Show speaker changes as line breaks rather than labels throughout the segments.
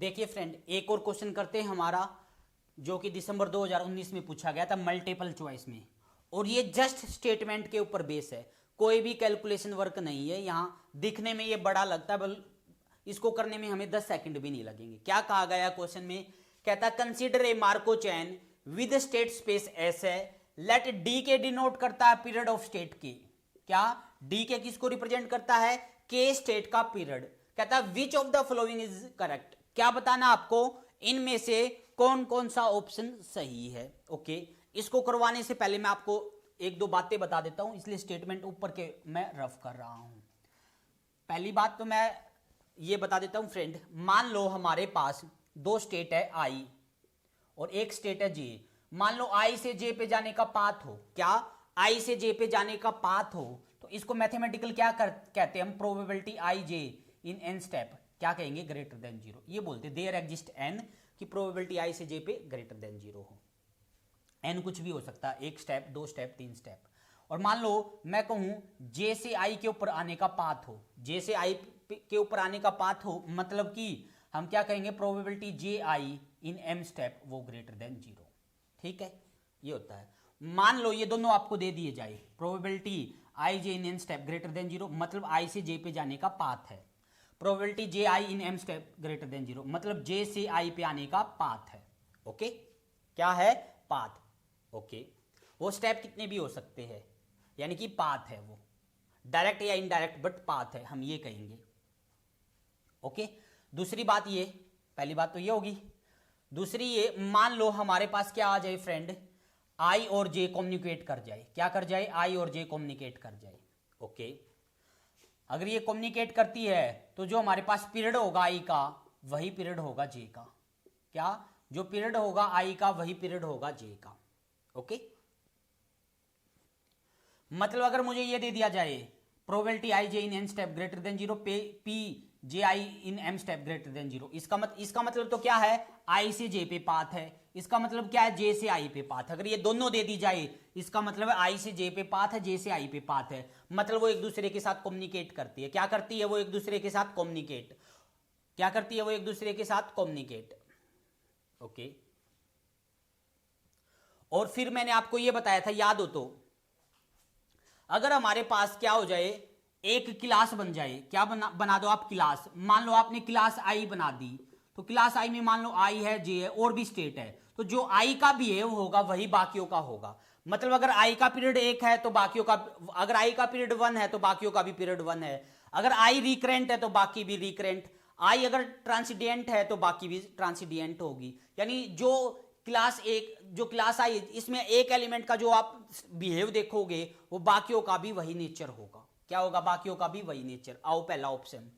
देखिए फ्रेंड, एक और क्वेश्चन करते हैं हमारा, जो कि दिसंबर 2019 में पूछा गया था मल्टीपल चॉइस में, और ये जस्ट स्टेटमेंट के ऊपर बेस है, कोई भी कैलकुलेशन वर्क नहीं है। यहाँ दिखने में ये बड़ा लगता है, बल इसको करने में हमें 10 सेकंड भी नहीं लगेंगे। क्या कहा गया क्वेश्चन में? कहता consider a Marco chain with state space S है, लेट डी के डिनोट करता है पीरियड ऑफ स्टेट के। क्या डी के किसको रिप्रेजेंट करता है? के स्टेट का पीरियड। कहता है which of the following is correct. क्या बताना आपको, इनमें से कौन कौन सा ऑप्शन सही है। ओके, इसको करवाने से पहले मैं आपको एक दो बातें बता देता हूं, इसलिए स्टेटमेंट ऊपर के मैं रफ कर रहा हूं। पहली बात तो मैं ये बता देता हूं फ्रेंड, मान लो हमारे पास दो स्टेट है आई और एक स्टेट है जे। मान लो आई से जे पे जाने का पाथ हो, क्या आई से जे पे जाने का पाथ हो, तो इसको मैथमेटिकल क्या कहते हैं हम? Probability I J in N step क्या कहेंगे? Greater than zero. ये बोलते देयर एग्जिस्ट एन, कि प्रोबेबिलिटी आई से जे पे ग्रेटर देन जीरो हो। एन कुछ भी हो सकता है, एक स्टेप, दो स्टेप, तीन स्टेप। और मान लो मैं कहूं जे से आई के ऊपर आने का पाथ हो, जे से आई के ऊपर आने का पाथ हो, मतलब कि हम क्या कहेंगे? Probability J I in M step वो ग्रेटर देन जीरो। ठीक है, ये होता है। मान लो ये दोनों आपको दे दिए जाए, probability I J in N step greater than zero, मतलब आई से जे पे जाने का पाथ है। Probability J I in M step greater than zero, मतलब जे से आई पे आने का पाथ है। ओके, क्या है? पाथ। ओके, वो स्टेप कितने भी हो सकते हैं, यानी कि पाथ है वो, डायरेक्ट या इनडायरेक्ट, बट पाथ है, हम ये कहेंगे। ओके, दूसरी बात ये, पहली बात तो ये होगी। दूसरी ये, मान लो हमारे पास क्या आ जाए फ्रेंड, आई और जे कम्युनिकेट कर जाए। क्या कर जाए? आई और जे कम्युनिकेट कर जाए। ओके, अगर ये कम्युनिकेट करती है तो जो हमारे पास पीरियड होगा आई का, वही पीरियड होगा जे का। क्या? जो पीरियड होगा आई का वही पीरियड होगा जे का। ओके, मतलब अगर मुझे ये दे दिया जाए probability I J in N step greater than zero, P J I in M step greater than zero, इसका मतलब तो क्या है? आई से जे पे पाथ है। इसका मतलब क्या है? जे से आई पे पाथ। अगर ये दोनों दे दी जाए, इसका मतलब है आई से जे पे पाथ है, जे से आई पे पाथ है, मतलब वो एक दूसरे के साथ कम्युनिकेट करती है। क्या करती है? वो एक दूसरे के साथ कम्युनिकेट। क्या करती है? वो एक दूसरे के साथ कम्युनिकेट। ओके, और फिर मैंने आपको ये बताया था, याद हो तो, अगर हमारे पास क्या हो जाए, एक क्लास बन जाए। क्या बना दो आप? क्लास। मान लो आपने क्लास आई बना दी, तो क्लास आई में मान लो आई है, जे है, और भी स्टेट है, तो जो आई का बिहेव होगा वही बाकियों का होगा। मतलब अगर आई का पीरियड एक है तो बाकियों का, अगर आई का पीरियड वन है तो बाकियों का भी पीरियड वन है। अगर आई रिकरेंट है तो बाकी भी रिकरेंट। आई अगर ट्रांसिडेंट है तो बाकी भी ट्रांसिडेंट होगी। यानी जो क्लास एक, जो क्लास आई, इसमें एक एलिमेंट का जो आप बिहेव देखोगे वो बाकियों का भी वही नेचर होगा। क्या होगा? बाकियों का भी वही नेचर। आओ पहला ऑप्शन,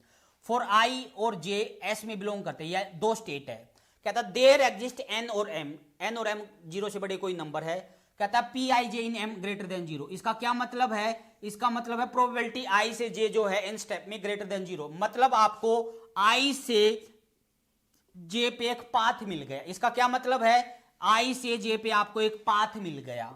फॉर आई और जे एस में बिलोंग करते हैं, या दो स्टेट है। कहता देयर एग्जिस्ट एन और एम, एन और एम जीरो से बड़े कोई नंबर है। कहता P I J in M greater than zero. इसका क्या मतलब है? इसका मतलब है प्रोबेबिलिटी आई से जे जो है एन स्टेप में ग्रेटर देन जीरो, मतलब आपको आई से जे पे एक पाथ मिल गया। इसका क्या मतलब है? आई से जे पे आपको एक पाथ मिल गया।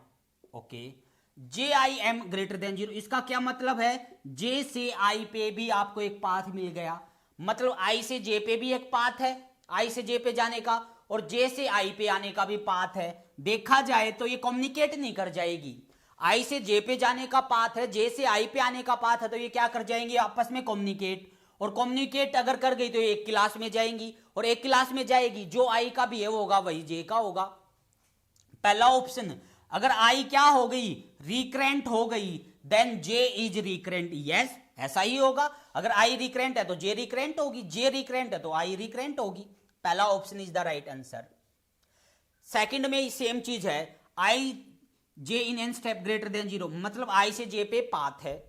Okay, J I M greater than zero, इसका क्या मतलब है? जे से आई पे भी आपको एक पाथ मिल गया, मतलब आई से जे पे भी एक पाथ है, आई से जे पे जाने का, और जे से आई पे आने का भी पाथ है। देखा जाए तो ये कम्युनिकेट नहीं कर जाएगी। आई से जे पे जाने का पाथ है, जे से आई पे आने का पाथ है, तो ये क्या कर जाएंगे? आपस में कम्युनिकेट। और कम्युनिकेट अगर कर गई तो ये एक क्लास में जाएंगी, और एक क्लास में जाएगी, जो आई का भी है वो होगा वही जे का होगा। पहला ऑप्शन, अगर आई क्या हो गई? रिकरेंट हो गई, then J is recurrent. Yes, ऐसा ही होगा। अगर आई रिकरेंट है तो जे रिकरेंट होगी, जे रिकरेंट है तो आई रिकरेंट होगी। पहला option is the right answer. Second में सेम चीज है, I J in N step greater than zero, मतलब आई से जे पे पाथ है,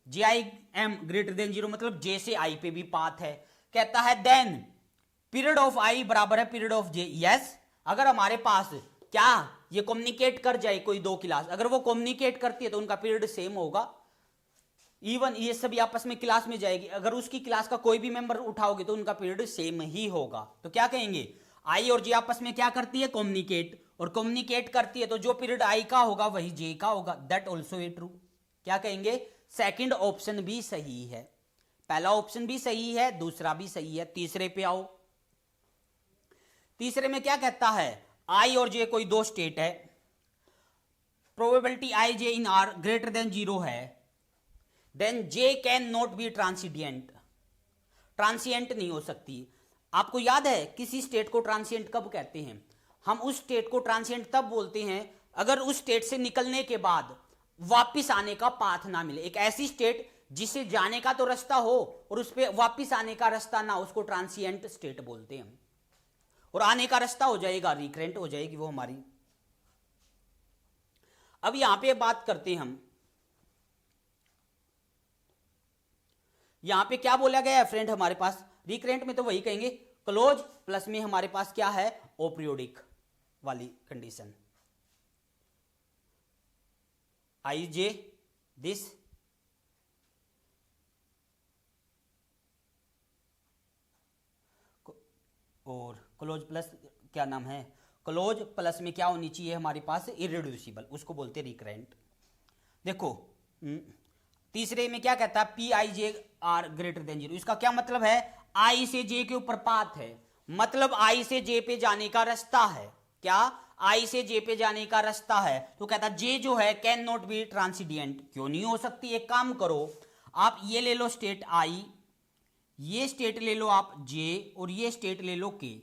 J I M greater than zero, मतलब जे से आई पे भी पाथ है। कहता है देन पीरियड ऑफ आई बराबर है पीरियड ऑफ जे। यस, अगर हमारे पास क्या ये कम्युनिकेट कर जाए कोई दो क्लास, अगर वो कम्युनिकेट करती है तो उनका पीरियड सेम होगा। इवन ये सभी आपस में क्लास में जाएगी, अगर उसकी क्लास का कोई भी मेंबर उठाओगे तो उनका पीरियड सेम ही होगा। तो क्या कहेंगे? आई और जे आपस में क्या करती है? कम्युनिकेट, और कम्युनिकेट करती है तो जो पीरियड आई का होगा वही जे का होगा। That also a true. क्या कहेंगे? सेकंड ऑप्शन भी सही है। पहला ऑप्शन भी सही है, दूसरा भी सही है। तीसरे पे आओ। तीसरे में क्या कहता है, आई और जे कोई दो स्टेट है, probability I J in R greater than 0 है, then J can not be transient, transient नहीं हो सकती। आपको याद है किसी स्टेट को ट्रांसिएंट कब कहते हैं, हम उस स्टेट को ट्रांसिएंट तब बोलते हैं अगर उस स्टेट से निकलने के बाद वापिस आने का पाथ ना मिले। एक ऐसी स्टेट जिसे जाने का तो रास्ता हो और उस पर वापिस आने का रास्ता ना, उसको ट्रांसिएंट स्टेट बोलते हैं। और आने का रास्ता हो जाएगा, रिकरेंट हो जाएगी वो हमारी। अब यहां पे बात करते हैं हम, यहां पे क्या बोला गया है फ्रेंड हमारे पास, रिकरेंट में तो वही कहेंगे क्लोज, प्लस में हमारे पास क्या है ओपरियोडिक वाली कंडीशन, आई जे दिस और क्लोज प्लस क्या नाम है, क्लोज प्लस में क्या होनी चाहिए हमारे पास इरेड्यूसिबल, उसको बोलते हैं रिकरेंट। देखो तीसरे में क्या कहता है P I J are greater than 0, इसका क्या मतलब है, आई से जे के ऊपर पाथ है, मतलब आई से जे पे जाने का रास्ता है, क्या आई से जे पे जाने का रास्ता है। तो कहता जे जो है कैन नॉट बी ट्रांसिडेंट, क्यों नहीं हो सकती, एक काम करो आप ये ले लो स्टेट आई, ये स्टेट ले लो आप जे और ये स्टेट ले लो के,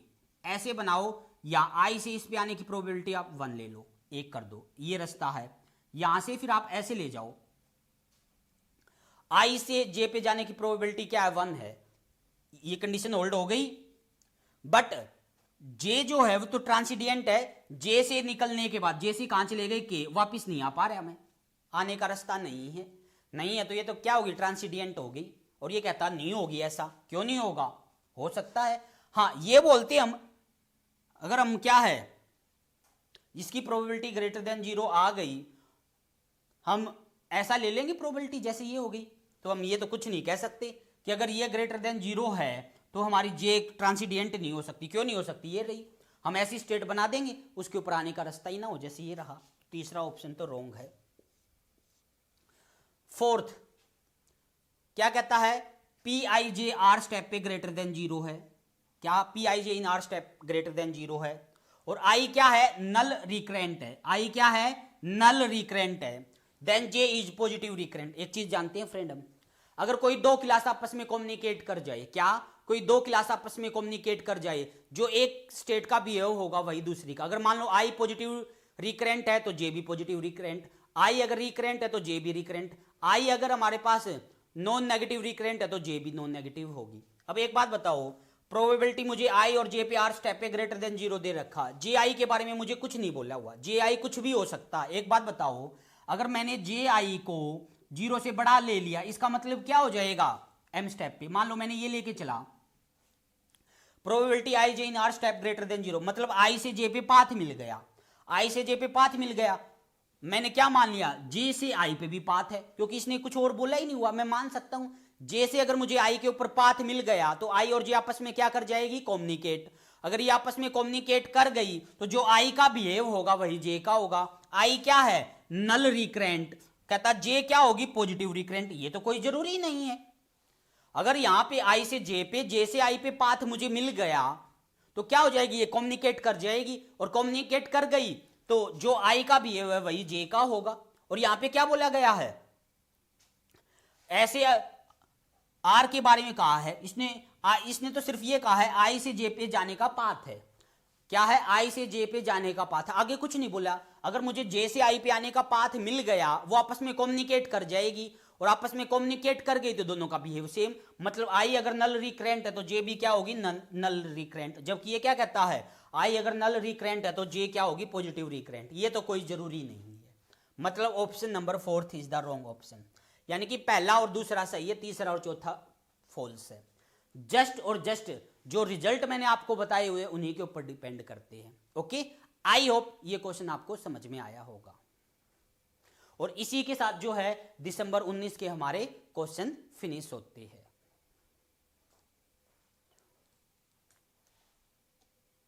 ऐसे बनाओ, या आई से इस पे आने की प्रोबेबिलिटी आप 1 ले लो, एक कर दो, ये रास्ता है। यहां से फिर आप ऐसे ले जाओ, आई से जे पे जाने की प्रोबेबिलिटी क्या है 1 है, ये कंडीशन होल्ड हो गई। बट जे जो है वो तो ट्रांसिडेंट है, जे से निकलने के बाद, जे से कहां चले गए के, वापिस नहीं आ पा रहे हमें, आने का रास्ता नहीं है, नहीं है तो ये तो क्या होगी ट्रांसिडेंट होगी। और ये कहता नहीं होगी, ऐसा क्यों नहीं होगा, हो सकता है। हाँ ये बोलते हम, अगर हम क्या है इसकी प्रोबेबिलिटी ग्रेटर देन 0 आ गई, हम ऐसा ले लेंगे प्रोबेबिलिटी जैसे ये हो गई, तो हम ये तो कुछ नहीं कह सकते कि अगर ये ग्रेटर देन 0 है तो हमारी जे ट्रांसिडेंट नहीं हो सकती, क्यों नहीं हो सकती, ये रही, हम ऐसी स्टेट बना देंगे उसके ऊपर आने का रास्ता ही ना हो, जैसे ये रहा। तीसरा ऑप्शन तो रॉन्ग है। फोर्थ क्या कहता है, P I J are step पे ग्रेटर देन 0 है, क्या P I J in are step greater than 0 है, और आई क्या है नल रिकरेंट है, आई क्या है नल रिकरेंट है, then J is positive recurrent. एक चीज जानते हैं फ्रेंड हम, अगर कोई दो क्लास आपस में कम्युनिकेट कर जाए, क्या कोई दो क्लास आपस में कम्युनिकेट कर जाए, जो एक स्टेट का बिहेव होगा वही दूसरी का, अगर मान लो आई पॉजिटिव रिकरेंट है तो जे भी पॉजिटिव रिकरेंट, आई अगर रिकरेंट है तो जे भी रिकरेंट, आई अगर हमारे पास नॉन नेगेटिव रिकरेंट है तो जे भी नॉन नेगेटिव होगी। अब एक बात बताओ, प्रोबेबिलिटी मुझे आई और जे पे आर स्टेप पे ग्रेटर देन 0 दे रखा, जे आई के बारे में मुझे कुछ नहीं बोला हुआ, जे आई कुछ भी हो सकता है। एक बात बताओ, अगर मैंने जे आई को 0 से बड़ा ले लिया, इसका मतलब क्या हो जाएगा एम स्टेप पे, मान लो मैंने ये लेके चला, probability I J in are step greater than 0, मतलब आई से जे पे पाथ मिल गया, आई से जे पे पाथ मिल गया, मैंने क्या मान लिया जे से आई पे भी पाथ है, क्योंकि इसने कुछ और बोला ही नहीं हुआ, मैं मान सकता हूं जे से अगर मुझे आई के ऊपर पाथ मिल गया तो आई और जे आपस में क्या कर जाएगी कम्युनिकेट, अगर ये आपस में कम्युनिकेट कर गई तो जो आई का बिहेव होगा वही जे का होगा। आई क्या है नल रिकरेंट, कहता जे क्या होगी पॉजिटिव रिकरेंट, ये तो कोई जरूरी नहीं है। अगर यहां पे आई से जे पे, जे से आई पे पाथ मुझे मिल गया तो क्या हो जाएगी, ये कम्युनिकेट कर जाएगी, और कम्युनिकेट कर गई तो जो आई का बिहेव है वही जे का होगा। और यहां पे क्या बोला गया है, ऐसे आर के बारे में कहा है इसने तो सिर्फ ये कहा है आई से जे पे जाने का पाथ है, क्या है आई से जे पे जाने का पाथ, आगे कुछ नहीं बोला। अगर मुझे जे से आई पे आने का पाथ मिल गया, वो आपस में कम्युनिकेट कर जाएगी, और आपस में कम्युनिकेट कर गई तो दोनों का बिहेव सेम, मतलब आई अगर नल रिकरेंट है तो जे भी क्या होगी नल रिकरेंट, जबकि ये क्या कहता है आई अगर नल रिकरेंट है तो जे क्या होगी पॉजिटिव रिकरेंट, ये तो कोई जरूरी नहीं है। मतलब option number 4 is the wrong option, यानी कि पहला और दूसरा सही है, तीसरा और चौथा फॉल्स है। जस्ट और जस्ट जो रिजल्ट मैंने आपको बताए हुए उन्हीं के ऊपर डिपेंड करते हैं। ओके, आई होप ये क्वेश्चन आपको समझ में आया होगा। और इसी के साथ जो है दिसंबर 19 के हमारे क्वेश्चन फिनिश होते हैं।